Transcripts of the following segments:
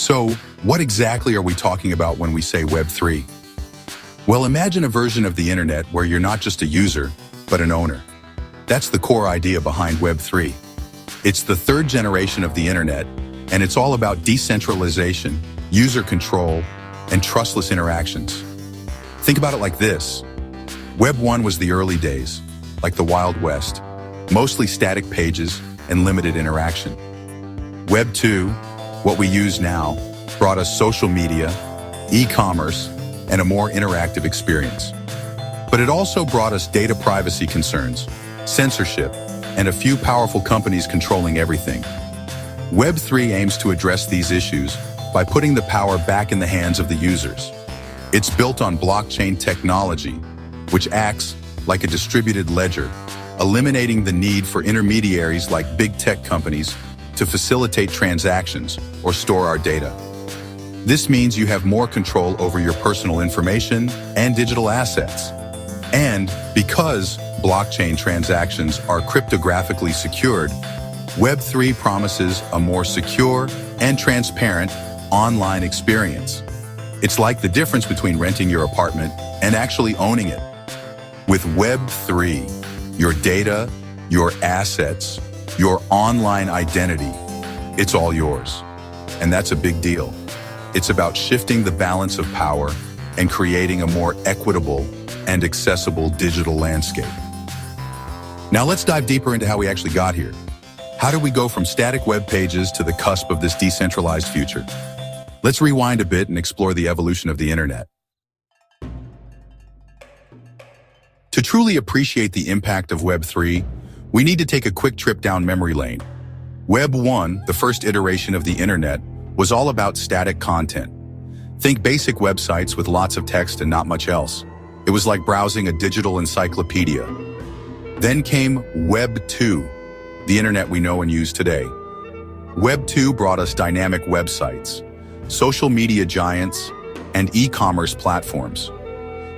So, what exactly are we talking about when we say Web3? Well, imagine a version of the internet where you're not just a user, but an owner. That's the core idea behind Web3. It's the third generation of the internet, and it's all about decentralization, user control, and trustless interactions. Think about it like this. Web 1 was the early days, like the Wild West, mostly static pages and limited interaction. Web 2, what we use now, brought us social media, e-commerce, and a more interactive experience. But it also brought us data privacy concerns, censorship, and a few powerful companies controlling everything. Web 3 aims to address these issues by putting the power back in the hands of the users. It's built on blockchain technology, which acts like a distributed ledger, eliminating the need for intermediaries like big tech companies to facilitate transactions or store our data. This means you have more control over your personal information and digital assets. And because blockchain transactions are cryptographically secured, Web3 promises a more secure and transparent online experience. It's like the difference between renting your apartment and actually owning it. With Web3, your data, your assets, your online identity, it's all yours. And that's a big deal. It's about shifting the balance of power and creating a more equitable and accessible digital landscape. Now let's dive deeper into how we actually got here. How did we go from static web pages to the cusp of this decentralized future? Let's rewind a bit and explore the evolution of the internet. To truly appreciate the impact of Web3, we need to take a quick trip down memory lane. Web 1, the first iteration of the internet, was all about static content. Think basic websites with lots of text and not much else. It was like browsing a digital encyclopedia. Then came Web 2, the internet we know and use today. Web 2 brought us dynamic websites, social media giants, and e-commerce platforms.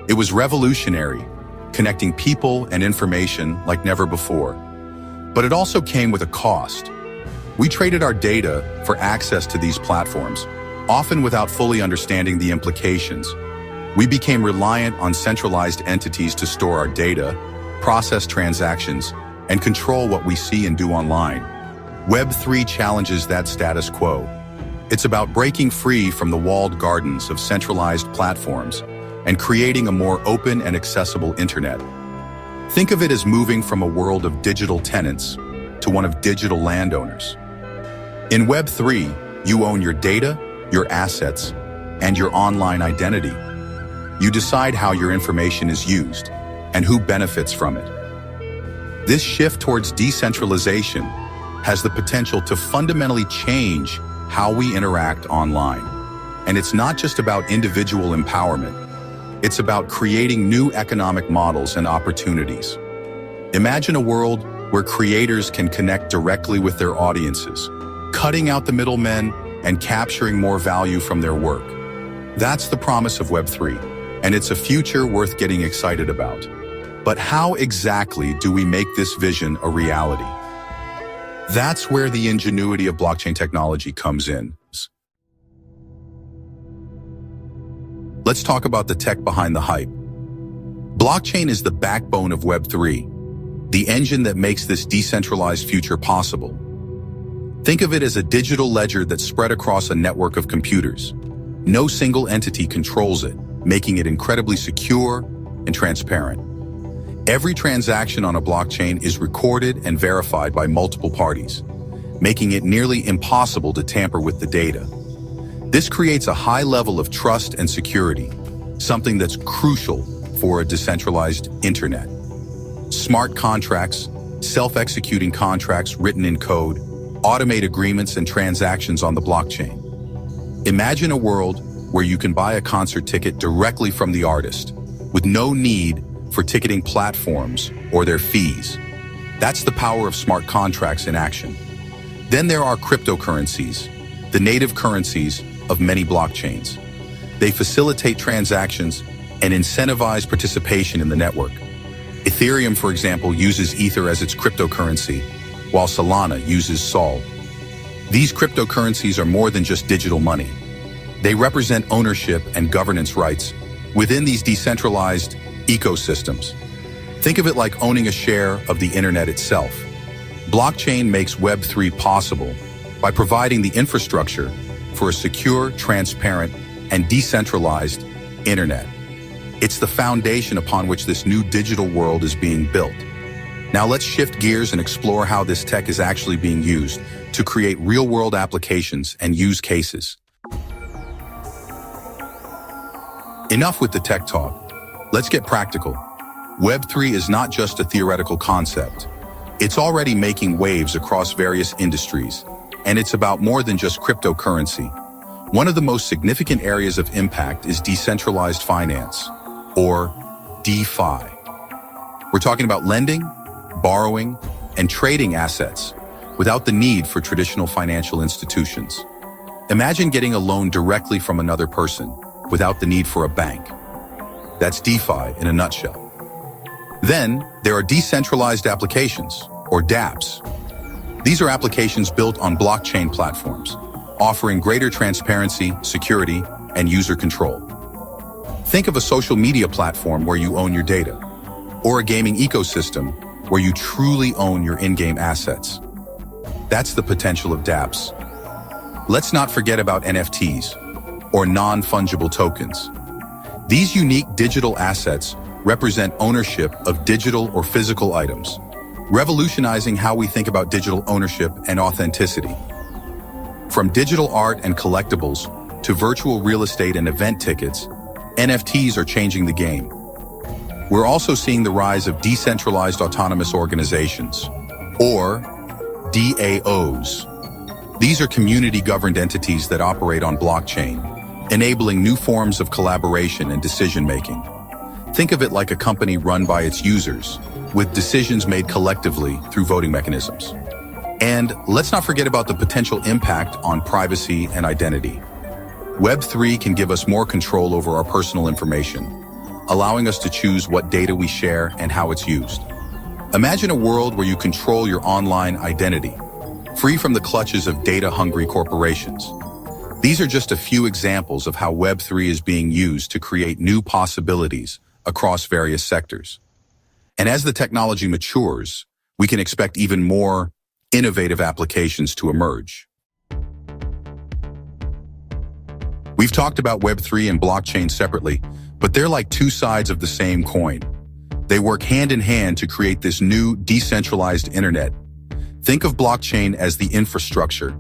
It was revolutionary, connecting people and information like never before. But it also came with a cost. We traded our data for access to these platforms, often without fully understanding the implications. We became reliant on centralized entities to store our data, process transactions, and control what we see and do online. Web3 challenges that status quo. It's about breaking free from the walled gardens of centralized platforms and creating a more open and accessible internet. Think of it as moving from a world of digital tenants to one of digital landowners. In Web3, you own your data, your assets, and your online identity. You decide how your information is used and who benefits from it. This shift towards decentralization has the potential to fundamentally change how we interact online. And it's not just about individual empowerment. It's about creating new economic models and opportunities. Imagine a world where creators can connect directly with their audiences, cutting out the middlemen and capturing more value from their work. That's the promise of Web3, and it's a future worth getting excited about. But how exactly do we make this vision a reality? That's where the ingenuity of blockchain technology comes in. Let's talk about the tech behind the hype. Blockchain is the backbone of Web3, the engine that makes this decentralized future possible. Think of it as a digital ledger that's spread across a network of computers. No single entity controls it, making it incredibly secure and transparent. Every transaction on a blockchain is recorded and verified by multiple parties, making it nearly impossible to tamper with the data. This creates a high level of trust and security, something that's crucial for a decentralized internet. Smart contracts, self-executing contracts written in code, automate agreements and transactions on the blockchain. Imagine a world where you can buy a concert ticket directly from the artist, with no need for ticketing platforms or their fees. That's the power of smart contracts in action. Then there are cryptocurrencies, the native currencies of many blockchains. They facilitate transactions and incentivize participation in the network. Ethereum, for example, uses Ether as its cryptocurrency, while Solana uses Sol. These cryptocurrencies are more than just digital money. They represent ownership and governance rights within these decentralized ecosystems. Think of it like owning a share of the internet itself. Blockchain makes Web3 possible by providing the infrastructure for a secure, transparent, and decentralized internet. It's the foundation upon which this new digital world is being built. Now let's shift gears and explore how this tech is actually being used to create real-world applications and use cases. Enough with the tech talk. Let's get practical. Web3 is not just a theoretical concept. It's already making waves across various industries, and it's about more than just cryptocurrency. One of the most significant areas of impact is decentralized finance, or DeFi. We're talking about lending, borrowing, and trading assets without the need for traditional financial institutions. Imagine getting a loan directly from another person without the need for a bank. That's DeFi in a nutshell. Then, there are decentralized applications, or dApps. These are applications built on blockchain platforms, offering greater transparency, security, and user control. Think of a social media platform where you own your data, or a gaming ecosystem where you truly own your in-game assets. That's the potential of dApps. Let's not forget about NFTs, or non-fungible tokens. These unique digital assets represent ownership of digital or physical items, revolutionizing how we think about digital ownership and authenticity. From digital art and collectibles to virtual real estate and event tickets, NFTs are changing the game. We're also seeing the rise of decentralized autonomous organizations, or DAOs. These are community-governed entities that operate on blockchain, enabling new forms of collaboration and decision-making. Think of it like a company run by its users, with decisions made collectively through voting mechanisms. And let's not forget about the potential impact on privacy and identity. Web3 can give us more control over our personal information, allowing us to choose what data we share and how it's used. Imagine a world where you control your online identity, free from the clutches of data-hungry corporations. These are just a few examples of how Web3 is being used to create new possibilities across various sectors. And as the technology matures, we can expect even more innovative applications to emerge. We've talked about Web3 and blockchain separately, but they're like two sides of the same coin. They work hand in hand to create this new decentralized internet. Think of blockchain as the infrastructure,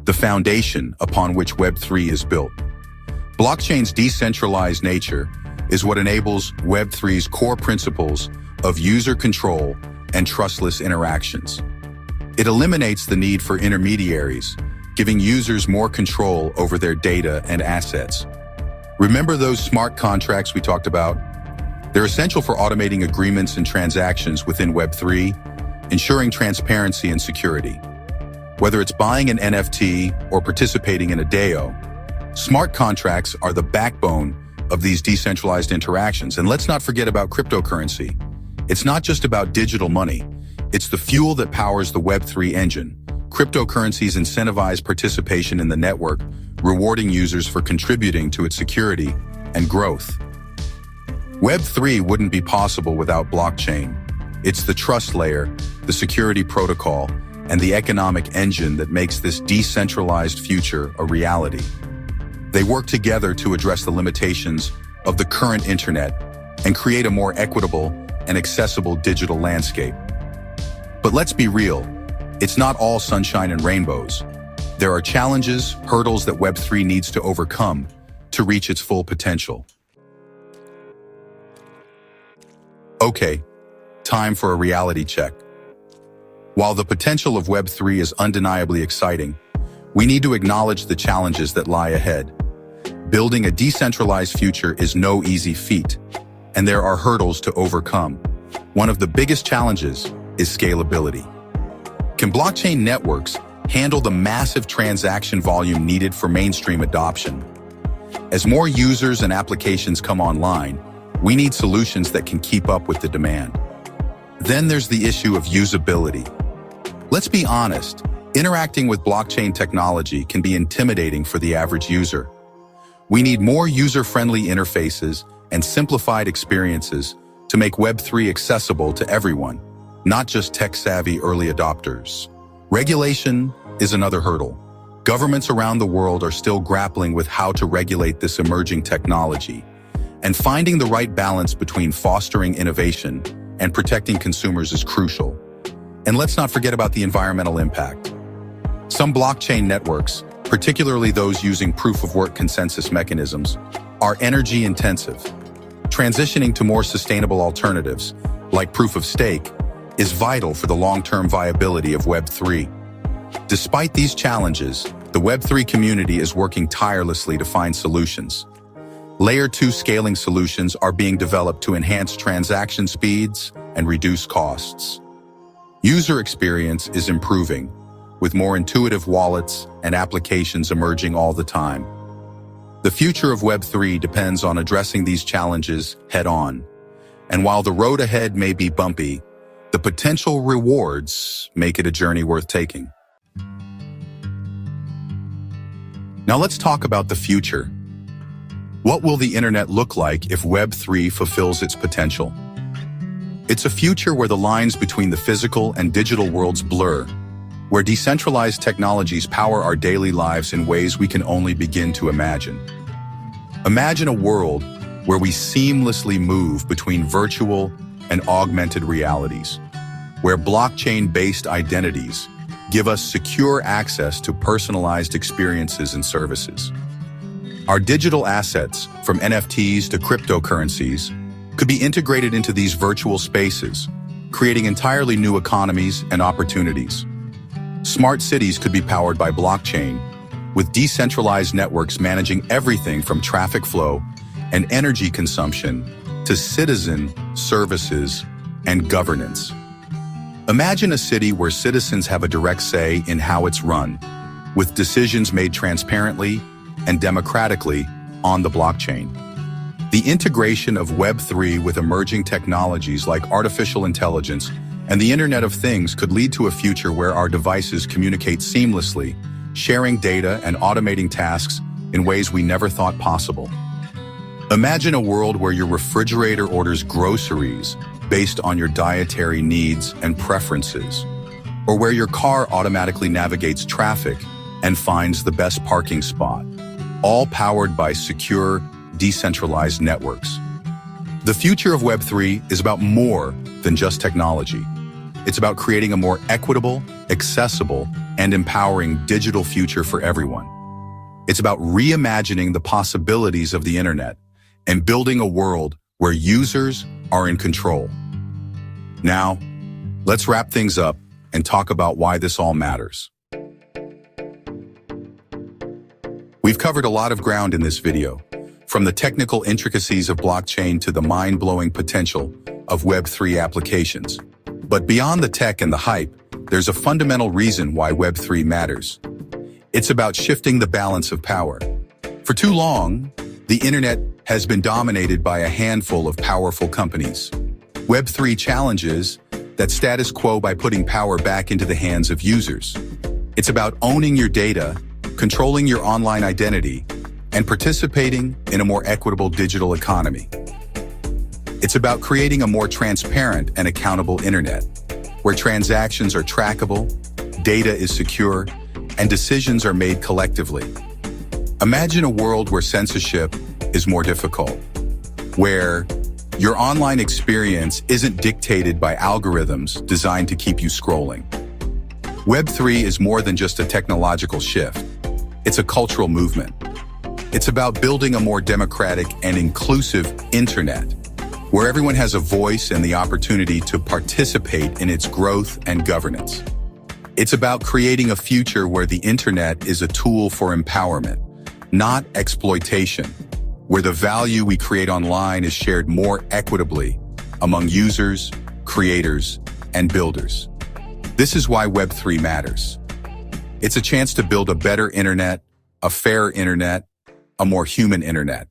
the foundation upon which Web3 is built. Blockchain's decentralized nature is what enables Web3's core principles of user control and trustless interactions. It eliminates the need for intermediaries, giving users more control over their data and assets. Remember those smart contracts we talked about? They're essential for automating agreements and transactions within Web3, ensuring transparency and security. Whether it's buying an NFT or participating in a DAO, smart contracts are the backbone of these decentralized interactions. And let's not forget about cryptocurrency. It's not just about digital money. It's the fuel that powers the Web3 engine. Cryptocurrencies incentivize participation in the network, rewarding users for contributing to its security and growth. Web3 wouldn't be possible without blockchain. It's the trust layer, the security protocol, and the economic engine that makes this decentralized future a reality. They work together to address the limitations of the current internet and create a more equitable and accessible digital landscape. But let's be real, it's not all sunshine and rainbows. There are challenges, hurdles that Web3 needs to overcome to reach its full potential. Okay, time for a reality check. While the potential of Web3 is undeniably exciting, we need to acknowledge the challenges that lie ahead. Building a decentralized future is no easy feat, and there are hurdles to overcome. One of the biggest challenges is scalability. Can blockchain networks handle the massive transaction volume needed for mainstream adoption? As more users and applications come online, we need solutions that can keep up with the demand. Then there's the issue of usability. Let's be honest, Interacting with blockchain technology can be intimidating for the average user. We need more user-friendly interfaces and simplified experiences to make Web3 accessible to everyone, not just tech-savvy early adopters. Regulation is another hurdle. Governments around the world are still grappling with how to regulate this emerging technology, and finding the right balance between fostering innovation and protecting consumers is crucial. And let's not forget about the environmental impact. Some blockchain networks, particularly those using proof-of-work consensus mechanisms, are energy-intensive. Transitioning to more sustainable alternatives, like proof-of-stake, is vital for the long-term viability of Web3. Despite these challenges, the Web3 community is working tirelessly to find solutions. Layer 2 scaling solutions are being developed to enhance transaction speeds and reduce costs. User experience is improving, with more intuitive wallets and applications emerging all the time. The future of Web3 depends on addressing these challenges head-on. And while the road ahead may be bumpy, the potential rewards make it a journey worth taking. Now let's talk about the future. What will the internet look like if Web3 fulfills its potential? It's a future where the lines between the physical and digital worlds blur, where decentralized technologies power our daily lives in ways we can only begin to imagine. Imagine a world where we seamlessly move between virtual and augmented realities, where blockchain-based identities give us secure access to personalized experiences and services. Our digital assets, from NFTs to cryptocurrencies, could be integrated into these virtual spaces, creating entirely new economies and opportunities. Smart cities could be powered by blockchain, with decentralized networks managing everything from traffic flow and energy consumption to citizen services and governance. Imagine a city where citizens have a direct say in how it's run, with decisions made transparently and democratically on the blockchain. The integration of Web3 with emerging technologies like artificial intelligence and the Internet of Things could lead to a future where our devices communicate seamlessly, sharing data and automating tasks in ways we never thought possible. Imagine a world where your refrigerator orders groceries based on your dietary needs and preferences, or where your car automatically navigates traffic and finds the best parking spot, all powered by secure, decentralized networks. The future of Web3 is about more than just technology. It's about creating a more equitable, accessible, and empowering digital future for everyone. It's about reimagining the possibilities of the internet and building a world where users are in control. Now, let's wrap things up and talk about why this all matters. We've covered a lot of ground in this video, from the technical intricacies of blockchain to the mind-blowing potential of Web3 applications. But beyond the tech and the hype, there's a fundamental reason why Web3 matters. It's about shifting the balance of power. For too long, the internet has been dominated by a handful of powerful companies. Web3 challenges that status quo by putting power back into the hands of users. It's about owning your data, controlling your online identity, and participating in a more equitable digital economy. It's about creating a more transparent and accountable internet, where transactions are trackable, data is secure, and decisions are made collectively. Imagine a world where censorship is more difficult, where your online experience isn't dictated by algorithms designed to keep you scrolling. Web3 is more than just a technological shift. It's a cultural movement. It's about building a more democratic and inclusive internet, where everyone has a voice and the opportunity to participate in its growth and governance. It's about creating a future where the internet is a tool for empowerment, not exploitation, where the value we create online is shared more equitably among users, creators, and builders. This is why Web3 matters. It's a chance to build a better internet, a fairer internet, a more human internet.